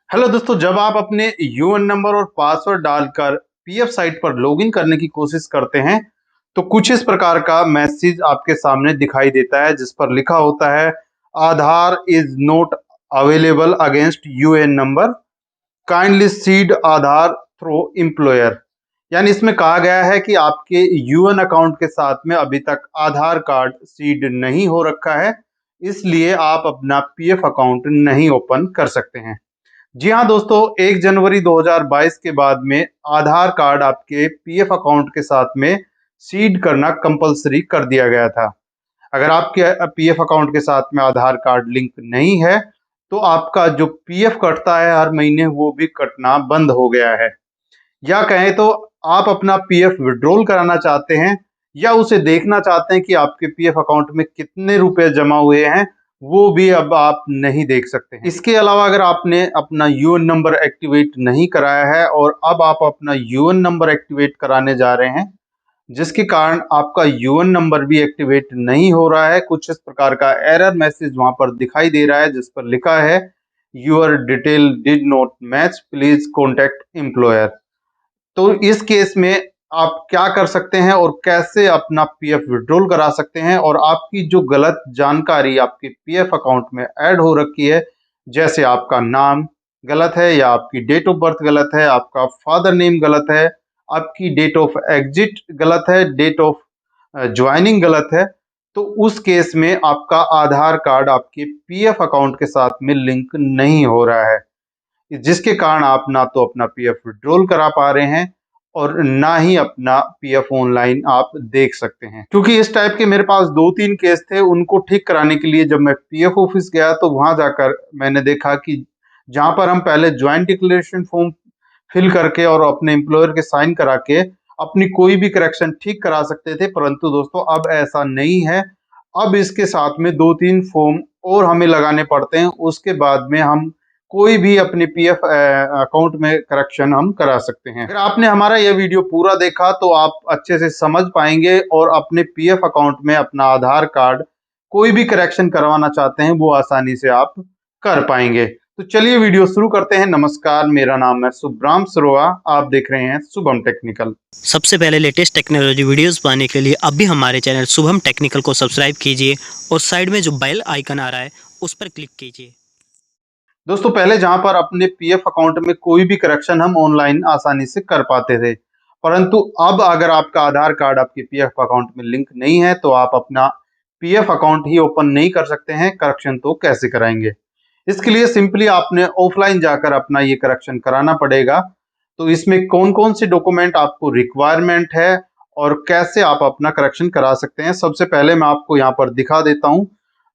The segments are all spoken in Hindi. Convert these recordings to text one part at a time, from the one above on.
हेलो दोस्तों, जब आप अपने यूएन नंबर और पासवर्ड डालकर पीएफ साइट पर लॉगिन करने की कोशिश करते हैं तो कुछ इस प्रकार का मैसेज आपके सामने दिखाई देता है जिस पर लिखा होता है Aadhaar is not available against UAN number, kindly seed Aadhaar through employer. यानी इसमें कहा गया है कि आपके यूएन अकाउंट के साथ में अभी तक आधार कार्ड सीड नहीं हो रखा है, इसलिए आप अपना पीएफ अकाउंट नहीं ओपन कर सकते हैं। जी हाँ दोस्तों, 1 जनवरी 2022 के बाद में आधार कार्ड आपके पीएफ अकाउंट के साथ में सीड करना कंपलसरी कर दिया गया था। अगर आपके पीएफ अकाउंट के साथ में आधार कार्ड लिंक नहीं है तो आपका जो पीएफ कटता है हर महीने वो भी कटना बंद हो गया है। या कहें तो आप अपना पीएफ विड्रॉल कराना चाहते हैं या उसे देखना चाहते हैं कि आपके पीएफ अकाउंट में कितने रुपए जमा हुए हैं, वो भी अब आप नहीं देख सकते हैं। इसके अलावा अगर आपने अपना यूएन नंबर एक्टिवेट नहीं कराया है और अब आप अपना यूएन नंबर एक्टिवेट कराने जा रहे हैं, जिसके कारण आपका यूएन नंबर भी एक्टिवेट नहीं हो रहा है, कुछ इस प्रकार का एरर मैसेज वहां पर दिखाई दे रहा है जिस पर लिखा है your detail did not match, please contact employer. तो इस केस में आप क्या कर सकते हैं और कैसे अपना पीएफ विड्रॉल करा सकते हैं, और आपकी जो गलत जानकारी आपके पीएफ अकाउंट में ऐड हो रखी है, जैसे आपका नाम गलत है या आपकी डेट ऑफ बर्थ गलत है, आपका फादर नेम गलत है, आपकी डेट ऑफ एग्जिट गलत है, डेट ऑफ ज्वाइनिंग गलत है, तो उस केस में आपका आधार कार्ड आपके पीएफ अकाउंट के साथ में लिंक नहीं हो रहा है, जिसके कारण आप ना तो अपना पीएफ विड्रॉल करा पा रहे हैं और ना ही अपना पीएफ ऑनलाइन आप देख सकते हैं। क्योंकि इस टाइप के मेरे पास 2-3 केस थे, उनको ठीक कराने के लिए जब मैं पीएफ ऑफिस गया तो वहां जाकर मैंने देखा कि जहां पर हम पहले ज्वाइंट डिक्लेरेशन फॉर्म फिल करके और अपने एम्प्लॉयर के साइन करा के अपनी कोई भी करेक्शन ठीक करा सकते थे, परंतु दोस्तों अब ऐसा नहीं है। अब इसके साथ में 2-3 फॉर्म और हमें लगाने पड़ते हैं, उसके बाद में हम कोई भी अपने पीएफ अकाउंट में करेक्शन हम करा सकते हैं। अगर आपने हमारा यह वीडियो पूरा देखा तो आप अच्छे से समझ पाएंगे और अपने पीएफ अकाउंट में अपना आधार कार्ड कोई भी करेक्शन करवाना चाहते हैं वो आसानी से आप कर पाएंगे। तो चलिए वीडियो शुरू करते हैं। नमस्कार, मेरा नाम है शुभ्राम सरोवा, आप देख रहे हैं शुभम टेक्निकल। सबसे पहले लेटेस्ट टेक्नोलॉजी वीडियोस पाने के लिए अब भी हमारे चैनल शुभम टेक्निकल को सब्सक्राइब कीजिए और साइड में जो बेल आइकन आ रहा है उस पर क्लिक कीजिए। दोस्तों, पहले जहां पर अपने पीएफ अकाउंट में कोई भी करेक्शन हम ऑनलाइन आसानी से कर पाते थे, परंतु अब अगर आपका आधार कार्ड आपके पीएफ अकाउंट में लिंक नहीं है तो आप अपना पीएफ अकाउंट ही ओपन नहीं कर सकते हैं, करेक्शन तो कैसे कराएंगे। इसके लिए सिंपली आपने ऑफलाइन जाकर अपना ये करेक्शन कराना पड़ेगा। तो इसमें कौन कौन से डॉक्यूमेंट आपको रिक्वायरमेंट है और कैसे आप अपना करेक्शन करा सकते हैं, सबसे पहले मैं आपको यहाँ पर दिखा देता हूँ।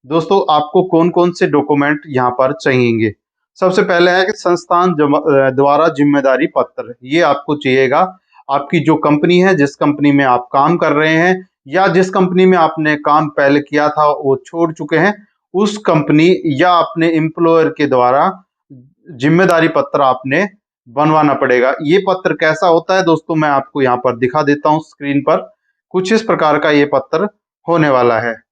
दोस्तों, आपको कौन कौन से डॉक्यूमेंट यहाँ पर चाहिएंगे। सबसे पहले है कि संस्थान द्वारा जिम्मेदारी पत्र, ये आपको चाहिएगा। आपकी जो कंपनी है, जिस कंपनी में आप काम कर रहे हैं या जिस कंपनी में आपने काम पहले किया था वो छोड़ चुके हैं, उस कंपनी या अपने एम्प्लॉयर के द्वारा जिम्मेदारी पत्र आपने बनवाना पड़ेगा। ये पत्र कैसा होता है दोस्तों, मैं आपको यहाँ पर दिखा देता हूँ स्क्रीन पर। कुछ इस प्रकार का ये पत्र होने वाला है।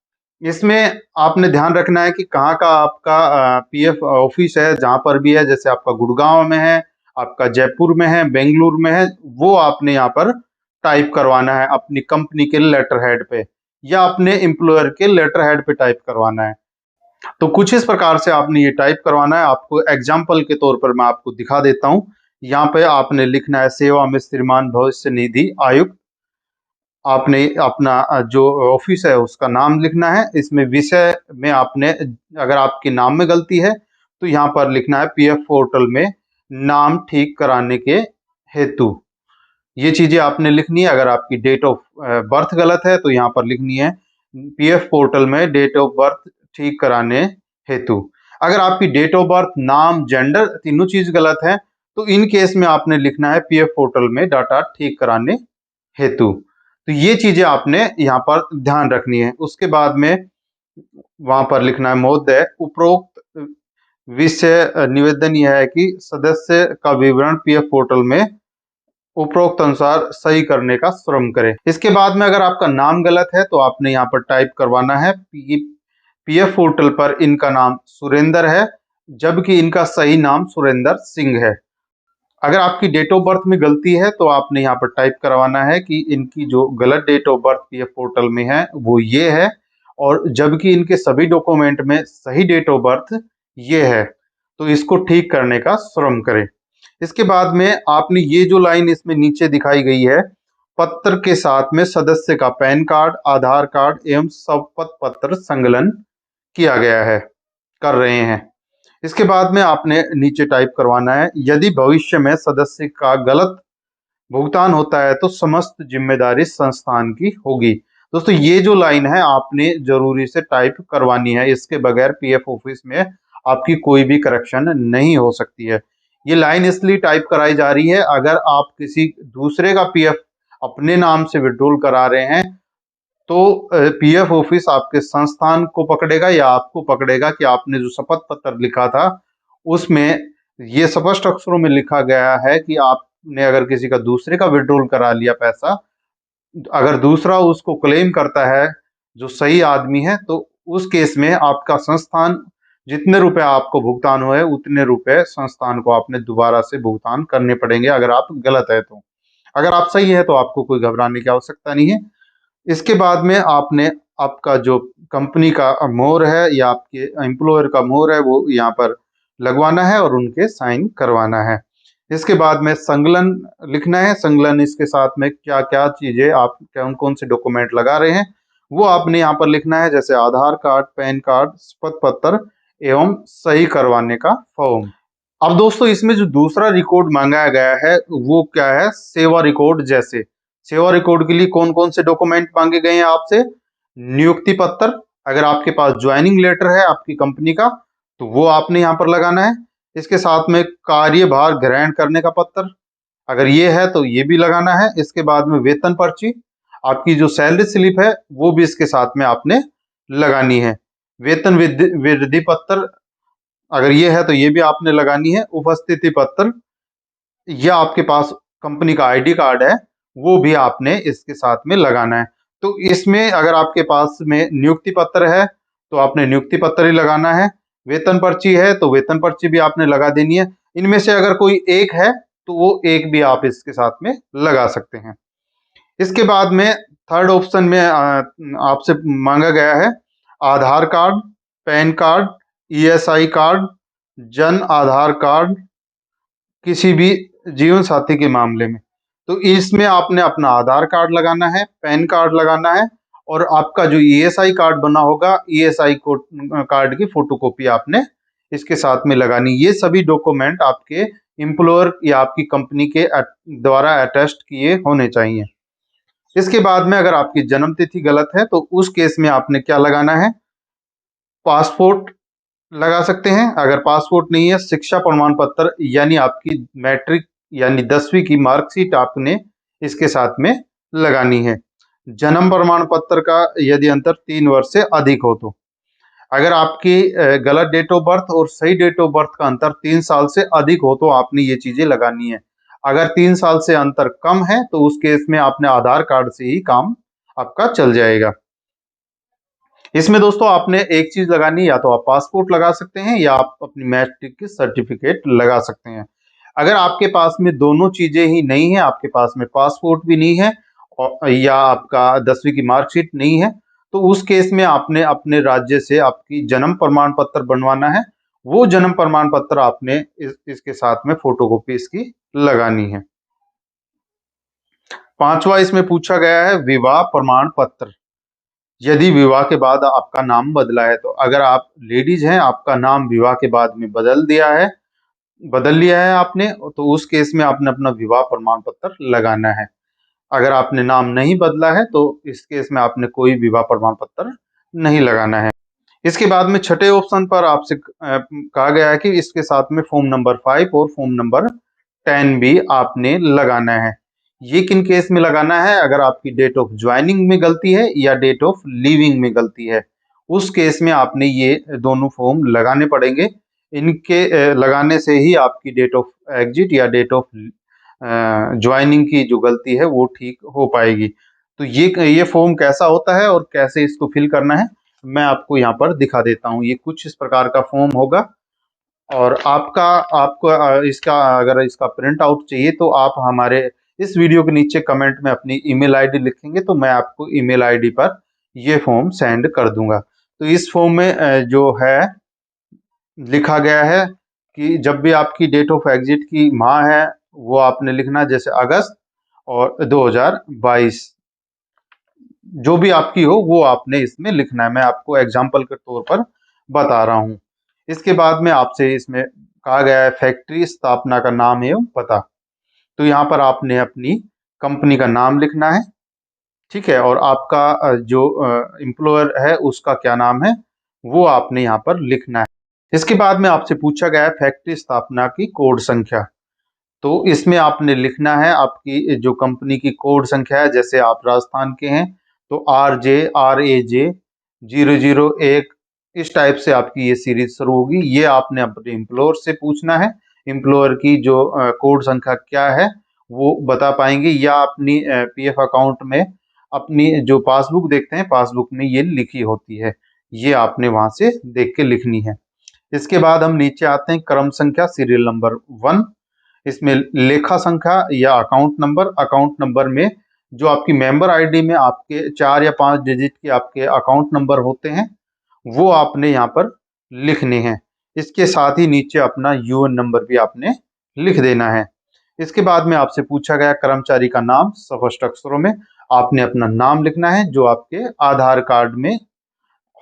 इसमें आपने ध्यान रखना है कि कहाँ का आपका पीएफ ऑफिस है, जहां पर भी है, जैसे आपका गुड़गांव में है, आपका जयपुर में है, बेंगलुरु में है, वो आपने यहाँ पर टाइप करवाना है अपनी कंपनी के लेटर हेड पे या अपने एम्प्लॉयर के लेटर हेड पे टाइप करवाना है। तो कुछ इस प्रकार से आपने ये टाइप करवाना है। आपको एग्जाम्पल के तौर पर मैं आपको दिखा देता हूँ। यहाँ पे आपने लिखना है सेवा में श्रीमान भविष्य निधि आयुक्त। आपने अपना जो ऑफिस है उसका नाम लिखना है। इसमें विषय में आपने, अगर आपके नाम में गलती है तो यहाँ पर लिखना है पीएफ पोर्टल में नाम ठीक कराने के हेतु। ये चीजें आपने लिखनी है। अगर आपकी डेट ऑफ बर्थ गलत है तो यहाँ पर लिखनी है पीएफ पोर्टल में डेट ऑफ बर्थ ठीक कराने हेतु। अगर आपकी डेट ऑफ बर्थ, नाम, जेंडर तीनों चीज गलत है तो इन केस में आपने लिखना है पीएफ पोर्टल में डाटा ठीक कराने हेतु। तो ये चीजें आपने यहाँ पर ध्यान रखनी है। उसके बाद में वहां पर लिखना है महोदय, उपरोक्त विषय निवेदन यह है कि सदस्य का विवरण पीएफ पोर्टल में उपरोक्त अनुसार सही करने का श्रम करें। इसके बाद में अगर आपका नाम गलत है तो आपने यहाँ पर टाइप करवाना है पीएफ पोर्टल पर इनका नाम सुरेंद्र है, जबकि इनका सही नाम सुरेंद्र सिंह है। अगर आपकी डेट ऑफ बर्थ में गलती है तो आपने यहाँ पर टाइप करवाना है कि इनकी जो गलत date of birth PF portal में है वो ये है, और जबकि इनके सभी डॉक्यूमेंट में सही डेट ऑफ बर्थ ये है, तो इसको ठीक करने का श्रम करें। इसके बाद में आपने ये जो लाइन इसमें नीचे दिखाई गई है, पत्र के साथ में सदस्य का पैन कार्ड, आधार कार्ड एवं शपथ पत्र संकलन किया गया है, कर रहे हैं। इसके बाद में आपने नीचे टाइप करवाना है, यदि भविष्य में सदस्य का गलत भुगतान होता है तो समस्त जिम्मेदारी संस्थान की होगी। दोस्तों ये जो लाइन है आपने जरूरी से टाइप करवानी है, इसके बगैर पीएफ ऑफिस में आपकी कोई भी करेक्शन नहीं हो सकती है। ये लाइन इसलिए टाइप कराई जा रही है, अगर आप किसी दूसरे का पीएफ अपने नाम से विड्रॉल करा रहे हैं तो पीएफ ऑफिस आपके संस्थान को पकड़ेगा या आपको पकड़ेगा कि आपने जो शपथ पत्र लिखा था उसमें ये स्पष्ट अक्षरों में लिखा गया है कि आपने अगर किसी का दूसरे का विड्रॉल करा लिया पैसा, अगर दूसरा उसको क्लेम करता है जो सही आदमी है, तो उस केस में आपका संस्थान जितने रुपए आपको भुगतान हुए उतने रुपए संस्थान को आपने दोबारा से भुगतान करने पड़ेंगे अगर आप गलत है तो। अगर आप सही है तो आपको कोई घबराने की आवश्यकता नहीं है। इसके बाद में आपने आपका जो कंपनी का मोहर है या आपके एम्प्लॉयर का मोहर है वो यहाँ पर लगवाना है और उनके साइन करवाना है। इसके बाद में संकलन लिखना है। संकलन इसके साथ में क्या क्या चीजें आप कौन कौन से डॉक्यूमेंट लगा रहे हैं वो आपने यहाँ पर लिखना है, जैसे आधार कार्ड, पैन कार्ड, शपथ पत्र एवं सही करवाने का फॉर्म। अब दोस्तों इसमें जो दूसरा रिकॉर्ड मांगा गया है वो क्या है, सेवा रिकॉर्ड। जैसे सेवा रिकॉर्ड के लिए कौन कौन से डॉक्यूमेंट मांगे गए हैं आपसे, नियुक्ति पत्र, अगर आपके पास ज्वाइनिंग लेटर है आपकी कंपनी का तो वो आपने यहाँ पर लगाना है। इसके साथ में कार्यभार ग्रहण करने का पत्र, अगर ये है तो ये भी लगाना है। इसके बाद में वेतन पर्ची, आपकी जो सैलरी स्लिप है वो भी इसके साथ में आपने लगानी है। वेतन वृद्धि पत्र, अगर ये है तो ये भी आपने लगानी है। उपस्थिति पत्र या आपके पास कंपनी का आईडी कार्ड है वो भी आपने इसके साथ में लगाना है। तो इसमें अगर आपके पास में नियुक्ति पत्र है तो आपने नियुक्ति पत्र ही लगाना है, वेतन पर्ची है तो वेतन पर्ची भी आपने लगा देनी है। इनमें से अगर कोई एक है तो वो एक भी आप इसके साथ में लगा सकते हैं। इसके बाद में थर्ड ऑप्शन में आपसे मांगा गया है Aadhaar card, PAN card, ESI card, Jan Aadhaar card किसी भी जीवन साथी के मामले में। तो इसमें आपने अपना आधार कार्ड लगाना है, पैन कार्ड लगाना है और आपका जो ईएसआई कार्ड बना होगा ईएसआई कार्ड की फोटोकॉपी आपने इसके साथ में लगानी। ये सभी डॉक्यूमेंट आपके एम्प्लॉयर या आपकी कंपनी के द्वारा अटेस्ट किए होने चाहिए। इसके बाद में अगर आपकी जन्म तिथि गलत है तो उस केस में आपने क्या लगाना है, पासपोर्ट लगा सकते हैं। अगर पासपोर्ट नहीं है, शिक्षा प्रमाण पत्र यानी आपकी मैट्रिक यानी 10वीं की मार्कशीट आपने इसके साथ में लगानी है। जन्म प्रमाण पत्र का यदि अंतर 3 वर्ष से अधिक हो तो, अगर आपकी गलत डेट ऑफ बर्थ और सही डेट ऑफ बर्थ का अंतर 3 साल से अधिक हो तो आपने ये चीजें लगानी है। अगर 3 साल से अंतर कम है तो उस केस में आपने आधार कार्ड से ही काम आपका चल जाएगा। इसमें दोस्तों आपने एक चीज लगानी, या तो आप पासपोर्ट लगा सकते हैं या आप अपनी मैट्रिक की सर्टिफिकेट लगा सकते हैं। अगर आपके पास में दोनों चीजें ही नहीं है, आपके पास में पासपोर्ट भी नहीं है और या आपका 10वीं की मार्कशीट नहीं है, तो उस केस में आपने अपने राज्य से आपकी जन्म प्रमाण पत्र बनवाना है। वो जन्म प्रमाण पत्र आपने इसके साथ में फोटोकॉपी इसकी लगानी है। पांचवा इसमें पूछा गया है विवाह प्रमाण पत्र। यदि विवाह के बाद आपका नाम बदला है, तो अगर आप लेडीज हैं आपका नाम विवाह के बाद में बदल लिया है आपने, तो उस केस में आपने अपना विवाह प्रमाण पत्र लगाना है। अगर आपने नाम नहीं बदला है तो इस केस में आपने कोई विवाह प्रमाण पत्र नहीं लगाना है। इसके बाद में छठे ऑप्शन पर आपसे कहा गया है कि इसके साथ में फॉर्म नंबर 5 और फॉर्म नंबर 10 भी आपने लगाना है। ये किन केस में लगाना है, अगर आपकी डेट ऑफ ज्वाइनिंग में गलती है या डेट ऑफ लीविंग में गलती है, उस केस में आपने ये दोनों फॉर्म लगाने पड़ेंगे। इनके लगाने से ही आपकी डेट ऑफ एग्जिट या डेट ऑफ ज्वाइनिंग की जो गलती है वो ठीक हो पाएगी। तो ये फॉर्म कैसा होता है और कैसे इसको फिल करना है मैं आपको यहाँ पर दिखा देता हूँ। ये कुछ इस प्रकार का फॉर्म होगा। और आपको इसका अगर इसका प्रिंट आउट चाहिए तो आप हमारे इस वीडियो के नीचे कमेंट में अपनी ईमेल आईडी लिखेंगे तो मैं आपको ईमेल आईडी पर ये फॉर्म सेंड कर दूंगा। तो इस फॉर्म में जो है लिखा गया है कि जब भी आपकी डेट ऑफ एग्जिट की माह है वो आपने लिखना, जैसे अगस्त और 2022 जो भी आपकी हो वो आपने इसमें लिखना है। मैं आपको एग्जाम्पल के तौर पर बता रहा हूँ। इसके बाद में आपसे इसमें कहा गया है फैक्ट्री स्थापना का नाम एवं पता। तो यहाँ पर आपने अपनी कंपनी का नाम लिखना है, ठीक है, और आपका जो एम्प्लॉयर है उसका क्या नाम है वो आपने यहाँ पर लिखना है। इसके बाद में आपसे पूछा गया है फैक्ट्री स्थापना की कोड संख्या। तो इसमें आपने लिखना है आपकी जो कंपनी की कोड संख्या है, जैसे आप राजस्थान के हैं तो RJ RAJ 001 इस टाइप से आपकी ये सीरीज शुरू होगी। ये आपने अपने एम्प्लॉयर से पूछना है, एम्प्लॉयर की जो कोड संख्या क्या है वो बता पाएंगे, या अपनी PF अकाउंट में अपनी जो पासबुक देखते हैं पासबुक में ये लिखी होती है, ये आपने वहां से देख के लिखनी है। इसके बाद हम नीचे आते हैं क्रम संख्या सीरियल नंबर 1। इसमें लेखा संख्या या अकाउंट नंबर में जो आपकी मेंबर आईडी में आपके 4 या 5 डिजिट के आपके अकाउंट नंबर होते हैं वो आपने यहाँ पर लिखने हैं। इसके साथ ही नीचे अपना यूएन नंबर भी आपने लिख देना है। इसके बाद में आपसे पूछा गया कर्मचारी का नाम, स्पष्ट अक्षरों में आपने अपना नाम लिखना है, जो आपके आधार कार्ड में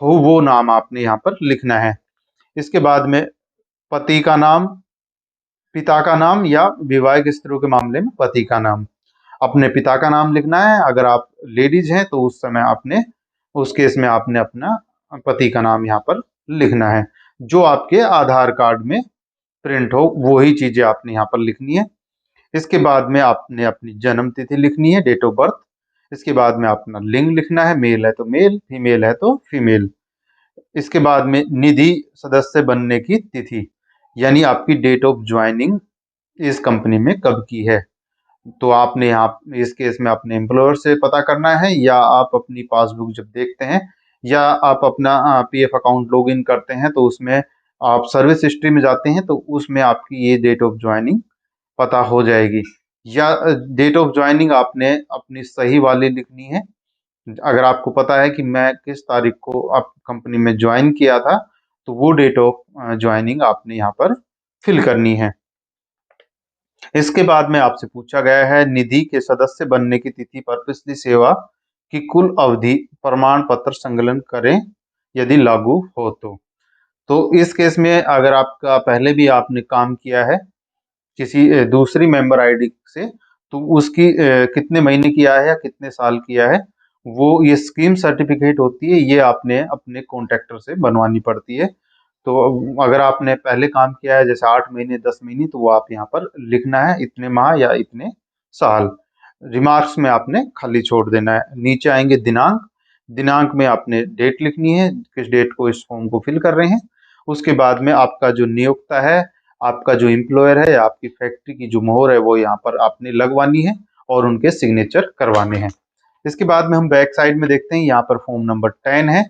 हो वो नाम आपने यहाँ पर लिखना है। इसके बाद में पति का नाम, पिता का नाम, या विवाहित स्त्रियों के मामले में पति का नाम, अपने पिता का नाम लिखना है। अगर आप लेडीज हैं तो उस समय आपने उस केस में आपने अपना पति का नाम यहाँ पर लिखना है। जो आपके आधार कार्ड में प्रिंट हो वही चीजें आपने यहाँ पर लिखनी है। इसके बाद में आपने अपनी जन्म तिथि लिखनी है, डेट ऑफ बर्थ। इसके बाद में अपना लिंग लिखना है, मेल है तो मेल, फीमेल है तो फीमेल। इसके बाद में निधि सदस्य बनने की तिथि, यानी आपकी डेट ऑफ ज्वाइनिंग इस कंपनी में कब की है। तो आपने यहाँ इस केस में अपने एम्प्लॉयर से पता करना है, या आप अपनी पासबुक जब देखते हैं या आप अपना PF अकाउंट लॉगिन करते हैं तो उसमें आप सर्विस हिस्ट्री में जाते हैं तो उसमें आपकी ये डेट ऑफ ज्वाइनिंग पता हो जाएगी। या डेट ऑफ ज्वाइनिंग आपने अपनी सही वाली लिखनी है। अगर आपको पता है कि मैं किस तारीख को आप कंपनी में ज्वाइन किया था तो वो डेट ऑफ ज्वाइनिंग आपने यहाँ पर फिल करनी है। इसके बाद में आपसे पूछा गया है निधि के सदस्य बनने की तिथि पर पिछली सेवा की कुल अवधि प्रमाण पत्र संकलन करें यदि लागू हो तो इस केस में अगर आपका पहले भी आपने काम किया है किसी दूसरी मेंबर आईडी से तो उसकी कितने महीने किया है या कितने साल किया है वो ये स्कीम सर्टिफिकेट होती है, ये आपने अपने कॉन्ट्रैक्टर से बनवानी पड़ती है। तो अगर आपने पहले काम किया है जैसे 8 महीने 10 महीने तो वो आप यहाँ पर लिखना है, इतने माह या इतने साल। रिमार्क्स में आपने खाली छोड़ देना है। नीचे आएंगे दिनांक, दिनांक में आपने डेट लिखनी है किस डेट को इस फॉर्म को फिल कर रहे हैं। उसके बाद में आपका जो नियोक्ता है, आपका जो एम्प्लॉयर है या आपकी फैक्ट्री की जो मोहर है वो यहाँ पर आपने लगवानी है और उनके सिग्नेचर करवाने हैं। इसके बाद में हम बैक साइड में देखते हैं, यहाँ पर फॉर्म नंबर 10 है।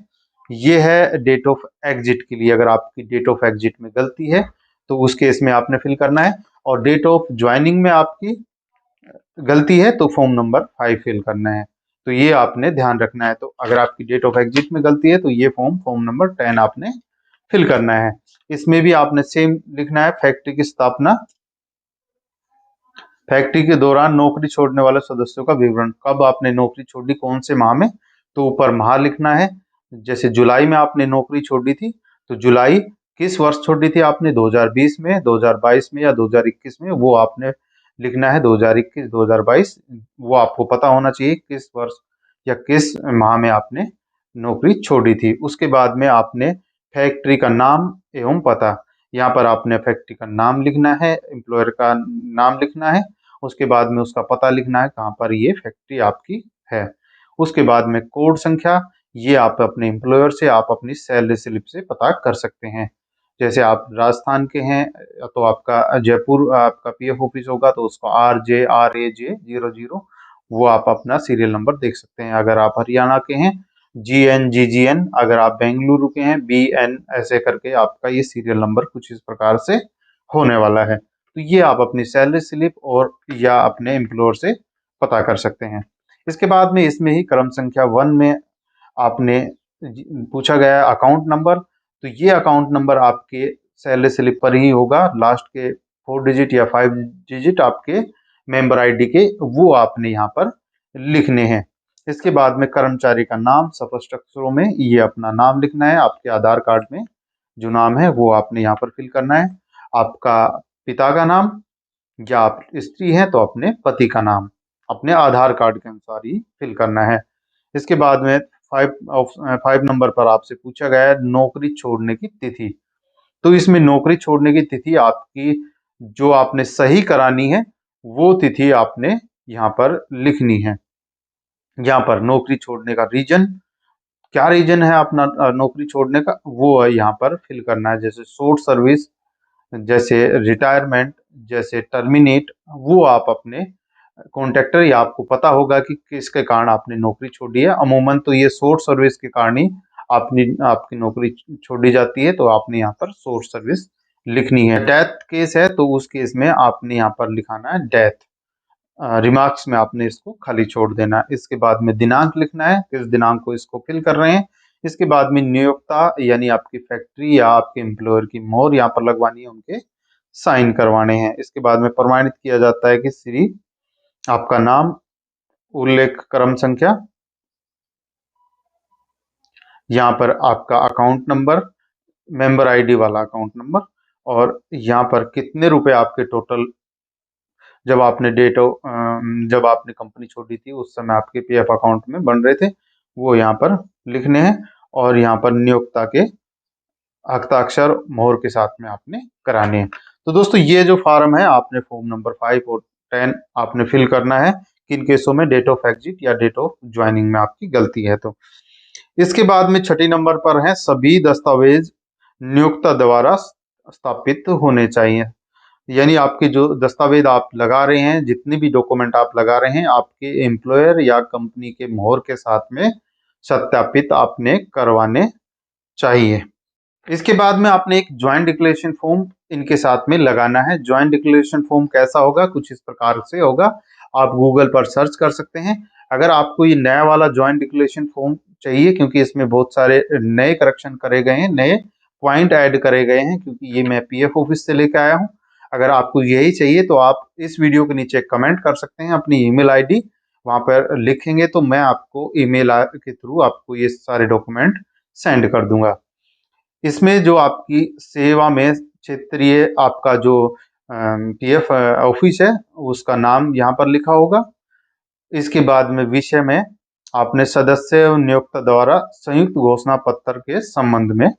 ये है डेट ऑफ एग्जिट के लिए। अगर आपकी डेट ऑफ एग्जिट में गलती है तो उस केस में आपने फिल करना है, और डेट ऑफ ज्वाइनिंग में आपकी गलती है तो फॉर्म नंबर 5 फिल करना है। तो ये आपने ध्यान रखना है। तो अगर आपकी डेट ऑफ एग्जिट में गलती है तो ये फॉर्म नंबर 10 आपने फिल करना है। इसमें भी आपने सेम लिखना है फैक्ट्री की स्थापना, फैक्ट्री के दौरान नौकरी छोड़ने वाले सदस्यों का विवरण, कब आपने नौकरी छोड़ी कौन से माह में, तो ऊपर माह लिखना है। जैसे जुलाई में आपने नौकरी छोड़ी थी तो जुलाई किस वर्ष छोड़ी थी आपने, 2020 में, 2022 में या 2021 में, वो आपने लिखना है। 2021 2022 वो आपको पता होना चाहिए किस वर्ष या किस माह में आपने नौकरी छोड़ी थी। उसके बाद में आपने फैक्ट्री का नाम एवं पता, यहाँ पर आपने फैक्ट्री का नाम लिखना है, एम्प्लॉयर का नाम लिखना है, उसके बाद में उसका पता लिखना है कहाँ पर ये फैक्ट्री आपकी है। उसके बाद में कोड संख्या, ये आप अपने एम्प्लॉयर से आप अपनी सैलरी स्लिप से पता कर सकते हैं। जैसे आप राजस्थान के हैं तो आपका जयपुर आपका PF ऑफिस होगा तो उसको RJ RAJ 00 वो आप अपना सीरियल नंबर देख सकते हैं। अगर आप हरियाणा के हैं GNGGN, अगर आप बेंगलुरु के हैं BN, ऐसे करके आपका ये सीरियल नंबर कुछ इस प्रकार से होने वाला है। तो ये आप अपनी सैलरी स्लिप और या अपने एम्प्लॉयर से पता कर सकते हैं। इसके बाद में इसमें ही क्रम संख्या 1 में आपने पूछा गया है अकाउंट नंबर, तो ये अकाउंट नंबर आपके सैलरी स्लिप पर ही होगा। लास्ट के 4 डिजिट या 5 डिजिट आपके मेंबर आईडी के वो आपने यहाँ पर लिखने हैं। इसके बाद में कर्मचारी का नाम स्पष्ट अक्षरों में ये अपना नाम लिखना है। आपके आधार कार्ड में जो नाम है वो आपने यहाँ पर फिल करना है। आपका पिता का नाम, या आप स्त्री हैं तो अपने पति का नाम अपने आधार कार्ड के अनुसार ही फिल करना है। इसके बाद में 5 नंबर पर आपसे पूछा गया है नौकरी छोड़ने की तिथि। तो इसमें नौकरी छोड़ने की तिथि आपकी जो आपने सही करानी है वो तिथि आपने यहाँ पर लिखनी है। यहाँ पर नौकरी छोड़ने का रीजन, क्या रीजन है अपना नौकरी छोड़ने का, वो है यहाँ पर फिल करना है। जैसे शॉर्ट सर्विस, जैसे रिटायरमेंट, जैसे टर्मिनेट, वो आप अपने कॉन्ट्रैक्टर या आपको पता होगा कि किसके कारण आपने नौकरी छोड़ी है। अमूमन तो ये शॉर्ट सर्विस के कारण ही आपकी नौकरी छोड़ी जाती है, तो आपने यहाँ पर शॉर्ट सर्विस लिखनी है। डेथ केस है तो उस केस में आपने यहाँ पर लिखाना है डेथ। रिमार्क्स में आपने इसको खाली छोड़ देना है। इसके बाद में दिनांक लिखना है, किस दिनांक को इसको फिल कर रहे हैं। इसके बाद में नियोक्ता यानी आपकी फैक्ट्री या आपके एम्प्लॉयर की मोहर यहाँ पर लगवानी है, उनके साइन करवाने हैं। इसके बाद में प्रमाणित किया जाता है कि श्री आपका नाम, उल्लेख क्रम संख्या, यहाँ पर आपका अकाउंट नंबर, मेंबर आईडी वाला अकाउंट नंबर, और यहाँ पर कितने रुपए आपके टोटल जब आपने कंपनी छोड़ी थी उस समय आपके पीएफ अकाउंट में बन रहे थे, वो यहाँ पर लिखने हैं। और यहाँ पर नियोक्ता के हस्ताक्षर मोहर के साथ में आपने कराने हैं। तो दोस्तों ये जो फॉर्म है आपने फॉर्म नंबर 5 और 10 आपने फिल करना है। किन केसों में डेट ऑफ एग्जिट या डेट ऑफ ज्वाइनिंग में आपकी गलती है। तो इसके बाद में 6 नंबर पर है सभी दस्तावेज नियोक्ता द्वारा स्थापित होने चाहिए। यानी आपके जो दस्तावेज आप लगा रहे हैं, जितने भी डॉक्यूमेंट आप लगा रहे हैं, आपके एम्प्लॉयर या कंपनी के मोहर के साथ में सत्यापित आपने करवाने चाहिए। इसके बाद में आपने एक ज्वाइंट डिक्लेरेशन फॉर्म इनके साथ में लगाना है। ज्वाइंट डिक्लेरेशन फॉर्म कैसा होगा, कुछ इस प्रकार से होगा। आप गूगल पर सर्च कर सकते हैं। अगर आपको ये नया वाला ज्वाइंट डिक्लेरेशन फॉर्म चाहिए, क्योंकि इसमें बहुत सारे नए करेक्शन करे गए हैं, नए पॉइंट ऐड करे गए हैं, क्योंकि ये मैं पीएफ ऑफिस से लेकर आया हूँ। अगर आपको यही चाहिए तो आप इस वीडियो के नीचे कमेंट कर सकते हैं अपनी ईमेल आईडी, वहां पर लिखेंगे तो मैं आपको ईमेल के थ्रू आपको ये सारे डॉक्यूमेंट सेंड कर दूंगा। इसमें जो आपकी सेवा में क्षेत्रीय आपका जो पीएफ ऑफिस है उसका नाम यहाँ पर लिखा होगा। इसके बाद में विषय में आपने सदस्य नियोक्ता द्वारा संयुक्त घोषणा पत्र के संबंध में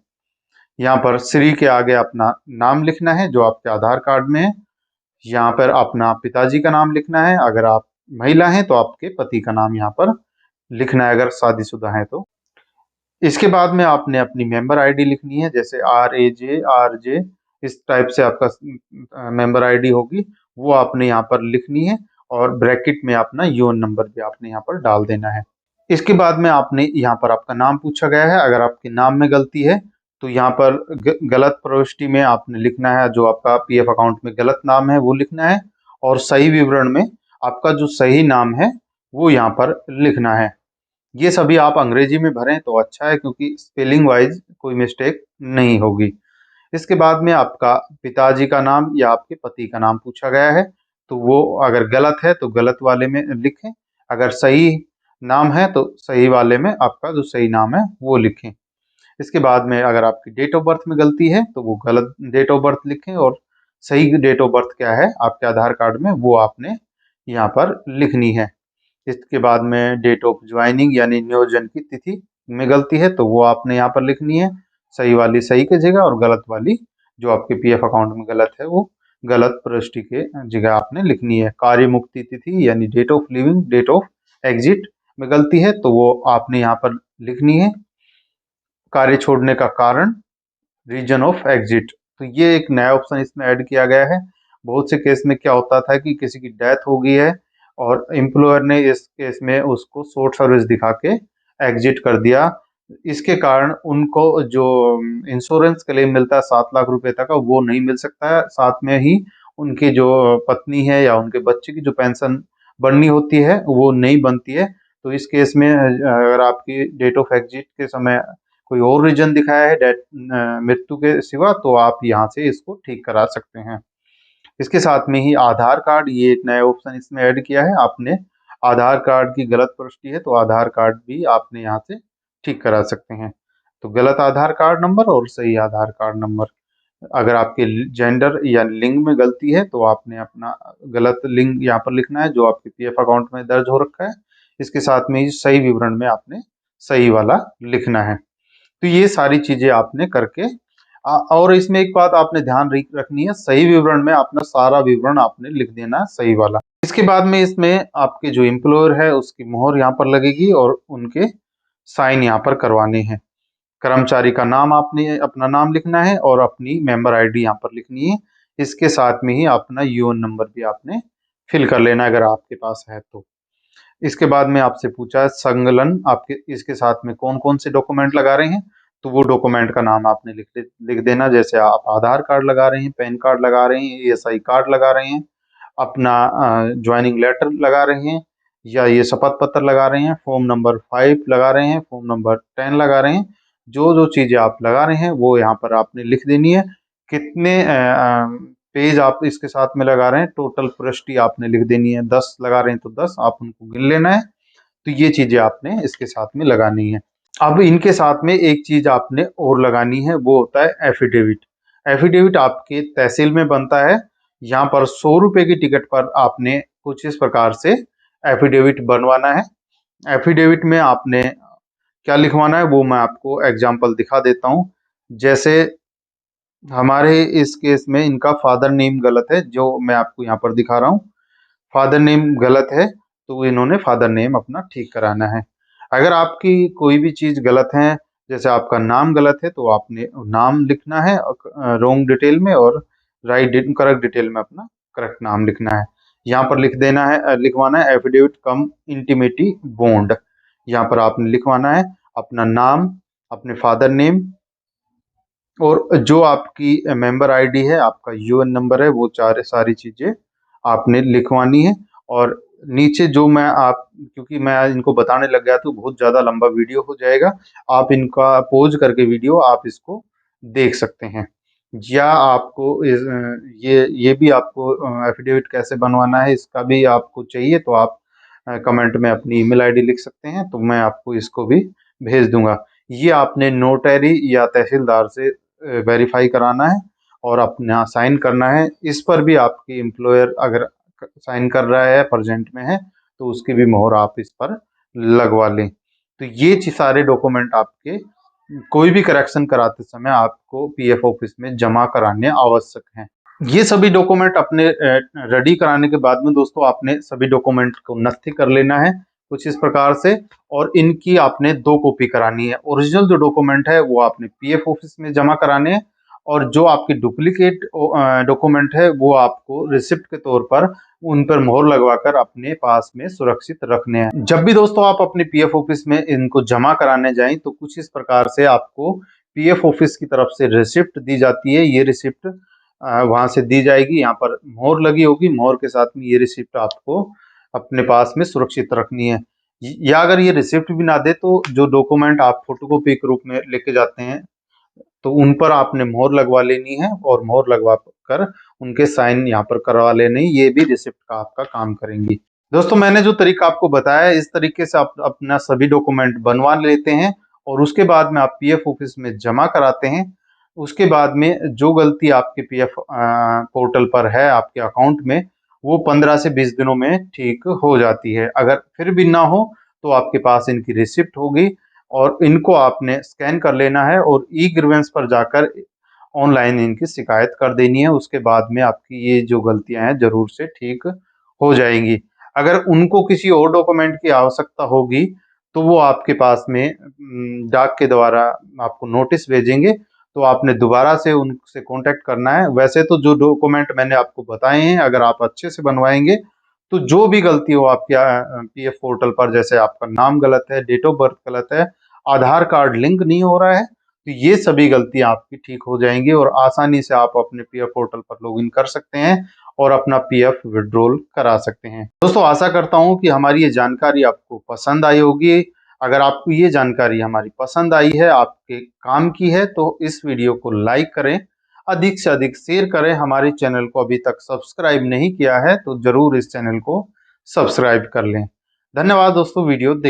यहाँ पर श्री के आगे अपना नाम लिखना है जो आपके आधार कार्ड में है। यहाँ पर अपना पिताजी का नाम लिखना है, अगर आप महिला हैं तो आपके पति का नाम यहाँ पर लिखना है, अगर शादीशुदा हैं तो। इसके बाद में आपने अपनी मेंबर आईडी लिखनी है, जैसे RAJ इस टाइप से आपका मेंबर आईडी होगी, वो आपने यहाँ पर लिखनी है। और ब्रैकेट में अपना यूएन नंबर भी आपने यहाँ पर डाल देना है। इसके बाद में आपने यहाँ पर आपका नाम पूछा गया है, अगर आपके नाम में गलती है तो यहाँ पर गलत प्रविष्टि में आपने लिखना है, जो आपका पीएफ अकाउंट में गलत नाम है वो लिखना है। और सही विवरण में आपका जो सही नाम है वो यहाँ पर लिखना है। ये सभी आप अंग्रेजी में भरें तो अच्छा है, क्योंकि स्पेलिंग वाइज कोई मिस्टेक नहीं होगी। इसके बाद में आपका पिताजी का नाम या आपके पति का नाम पूछा गया है, तो वो अगर गलत है तो गलत वाले में लिखें, अगर सही नाम है तो सही वाले में आपका जो सही नाम है वो लिखें। इसके बाद में अगर आपकी डेट ऑफ बर्थ में गलती है तो वो गलत डेट ऑफ बर्थ लिखें, और सही डेट ऑफ बर्थ क्या है आपके आधार कार्ड में वो आपने यहाँ पर लिखनी है। इसके बाद में डेट ऑफ ज्वाइनिंग यानी नियोजन की तिथि में गलती है तो वो आपने यहाँ पर लिखनी है, सही वाली सही की जगह और गलत वाली जो आपके पीएफ अकाउंट में गलत है वो गलत प्रविष्टि के जगह आपने लिखनी है। कार्य मुक्ति तिथि यानी date of leaving, date of exit में गलती है तो वो आपने यहाँ पर लिखनी है। कार्य छोड़ने का कारण, रीजन ऑफ एग्जिट, तो ये एक नया ऑप्शन इसमें ऐड किया गया है। बहुत से केस में क्या होता था कि किसी की डेथ हो गई है और एम्प्लॉयर ने इस केस में उसको शॉर्ट सर्विस दिखा के एग्जिट कर दिया, इसके कारण उनको जो इंश्योरेंस क्लेम मिलता है 7 लाख रुपए तक का, वो नहीं मिल सकता है। साथ में ही उनकी जो पत्नी है या उनके बच्चे की जो पेंशन बननी होती है वो नहीं बनती है। तो इस केस में अगर आपकी डेट ऑफ एग्जिट के समय कोई और रीजन दिखाया है डेथ मृत्यु के सिवा, तो आप यहाँ से इसको ठीक करा सकते हैं। इसके साथ में ही आधार कार्ड, ये एक नया ऑप्शन इसमें ऐड किया है आपने। आधार कार्ड की गलत प्रविष्टि है तो आधार कार्ड भी आपने यहाँ से ठीक करा सकते हैं। तो गलत आधार कार्ड नंबर और सही आधार कार्ड नंबर, अगर आपके जेंडर या लिंग में गलती है तो आपने अपना गलत लिंग यहाँ पर लिखना है जो आपके पीएफ अकाउंट में दर्ज हो रखा है। इसके साथ में ही सही विवरण में आपने सही वाला लिखना है। तो ये सारी चीजें आपने करके और इसमें एक बात आपने ध्यान रखनी है, सही विवरण में अपना सारा विवरण आपने लिख देना है, सही वाला। इसके बाद में इसमें आपके जो एम्प्लॉयर है उसकी मोहर यहाँ पर लगेगी और उनके साइन यहाँ पर करवाने हैं। कर्मचारी का नाम आपने अपना नाम लिखना है और अपनी मेंबर आईडी यहाँ पर लिखनी है। इसके साथ में ही अपना यूएन नंबर भी आपने फिल कर लेना अगर आपके पास है तो। इसके बाद में आपसे पूछा है संलग्न आपके इसके साथ में कौन कौन से डॉक्यूमेंट लगा रहे हैं, तो वो डॉक्यूमेंट का नाम आपने लिख देना। जैसे आप आधार कार्ड लगा रहे हैं, पैन कार्ड लगा रहे हैं, ईएसआई कार्ड लगा रहे हैं, अपना ज्वाइनिंग लेटर लगा रहे हैं, या ये शपथ पत्र लगा रहे हैं, फॉर्म नंबर 5 लगा रहे हैं, फॉर्म नंबर 10 लगा रहे हैं। जो जो चीजें आप लगा रहे हैं वो यहाँ पर आपने लिख देनी है। कितने पेज आप इसके साथ में लगा रहे हैं, टोटल प्रविष्टि आपने लिख देनी है। 10 लगा रहे हैं तो 10 आप उनको गिन लेना है। तो ये चीजें आपने इसके साथ में लगानी है। अब इनके साथ में एक चीज आपने और लगानी है, वो होता है एफिडेविट। एफिडेविट आपके तहसील में बनता है। यहाँ पर 100 रुपए की टिकट पर आपने कुछ इस प्रकार से एफिडेविट बनवाना है। एफिडेविट में आपने क्या लिखवाना है वो मैं आपको एग्जाम्पल दिखा देता हूँ। जैसे हमारे इस केस में इनका फादर नेम गलत है, जो मैं आपको यहाँ पर दिखा रहा हूँ। फादर नेम गलत है तो इन्होंने फादर नेम अपना ठीक कराना है। अगर आपकी कोई भी चीज गलत है, जैसे आपका नाम गलत है तो आपने नाम लिखना है रॉन्ग डिटेल में, और करेक्ट डिटेल में अपना करेक्ट नाम लिखना है। यहाँ पर लिख देना है, लिखवाना है एफिडेविट कम इंटीमेटी बॉन्ड। यहाँ पर आपने लिखवाना है अपना नाम, अपने फादर नेम, और जो आपकी मेंबर आईडी है, आपका यूएन नंबर है, वो सारी चीजें आपने लिखवानी है। और नीचे जो मैं क्योंकि मैं इनको बताने लग गया तो बहुत ज्यादा लंबा वीडियो हो जाएगा, आप इनका पॉज करके वीडियो आप इसको देख सकते हैं। या आपको ये भी आपको एफिडेविट कैसे बनवाना है इसका भी आपको चाहिए तो आप कमेंट में अपनी ईमेल आईडी लिख सकते हैं, तो मैं आपको इसको भी भेज दूंगा। ये आपने नोटरी या तहसीलदार से वेरीफाई कराना है और अपना साइन करना है। इस पर भी आपकी एम्प्लॉयर अगर साइन कर रहा है, प्रेजेंट में है, तो उसकी भी मोहर आप इस पर लगवा लें। तो ये सारे डॉक्यूमेंट आपके कोई भी करेक्शन कराते समय आपको पीएफ ऑफिस में जमा कराने आवश्यक हैं। ये सभी डॉक्यूमेंट अपने रेडी कराने के बाद में दोस्तों आपने सभी डॉक्यूमेंट को नस्ती कर लेना है कुछ इस प्रकार से, और इनकी आपने 2 कॉपी करानी है। ओरिजिनल जो डॉक्यूमेंट है वो आपने पीएफ ऑफिस में जमा कराने हैं, और जो आपकी डुप्लीकेट डॉक्यूमेंट है वो आपको रिसिप्ट के तौर पर उन पर मोहर लगवाकर अपने पास में सुरक्षित रखने हैं। जब भी दोस्तों आप अपने पीएफ ऑफिस में इनको जमा कराने जाएं तो कुछ इस प्रकार से आपको पीएफ ऑफिस की तरफ से रिसिप्ट दी जाती है। ये रिसिप्ट वहां से दी जाएगी, यहाँ पर मोहर लगी होगी, मोहर के साथ में ये रिसिप्ट आपको अपने पास में सुरक्षित रखनी है। या अगर ये रिसिप्ट भी ना दे तो जो डॉक्यूमेंट आप फोटोकॉपी के रूप में लेके जाते हैं तो उन पर आपने मोहर लगवा लेनी है, और मोहर लगवा कर उनके साइन यहाँ पर करवा लेने, ये भी रिसिप्ट का आपका काम करेंगी। दोस्तों मैंने जो तरीका आपको बताया है इस तरीके से आप अपना सभी डॉक्यूमेंट बनवा लेते हैं और उसके बाद में आप पीएफ ऑफिस में जमा कराते हैं। उसके बाद में जो गलती आपके पीएफ पोर्टल पर है आपके अकाउंट में, वो 15 से 20 दिनों में ठीक हो जाती है। अगर फिर भी ना हो तो आपके पास इनकी रिसिप्ट होगी और इनको आपने स्कैन कर लेना है और ई ग्रीवेंस पर जाकर ऑनलाइन इनकी शिकायत कर देनी है। उसके बाद में आपकी ये जो गलतियां हैं जरूर से ठीक हो जाएंगी। अगर उनको किसी और डॉक्यूमेंट की आवश्यकता होगी तो वो आपके पास में डाक के द्वारा आपको नोटिस भेजेंगे, तो आपने दोबारा से उनसे कांटेक्ट करना है। वैसे तो जो डॉक्यूमेंट मैंने आपको बताए हैं अगर आप अच्छे से बनवाएंगे तो जो भी गलती हो आपके पीएफ पोर्टल पर, जैसे आपका नाम गलत है, डेट ऑफ बर्थ गलत है, आधार कार्ड लिंक नहीं हो रहा है, तो ये सभी गलतियां आपकी ठीक हो जाएंगी और आसानी से आप अपने पीएफ पोर्टल पर लॉगिन कर सकते हैं और अपना पीएफ विड्रॉल करा सकते हैं। दोस्तों, आशा करता हूं कि हमारी ये जानकारी आपको पसंद आई होगी। अगर आपको ये जानकारी हमारी पसंद आई है, आपके काम की है, तो इस वीडियो को लाइक करें, अधिक से अधिक शेयर करें। हमारे चैनल को अभी तक सब्सक्राइब नहीं किया है तो जरूर इस चैनल को सब्सक्राइब कर लें। धन्यवाद दोस्तों, वीडियो देख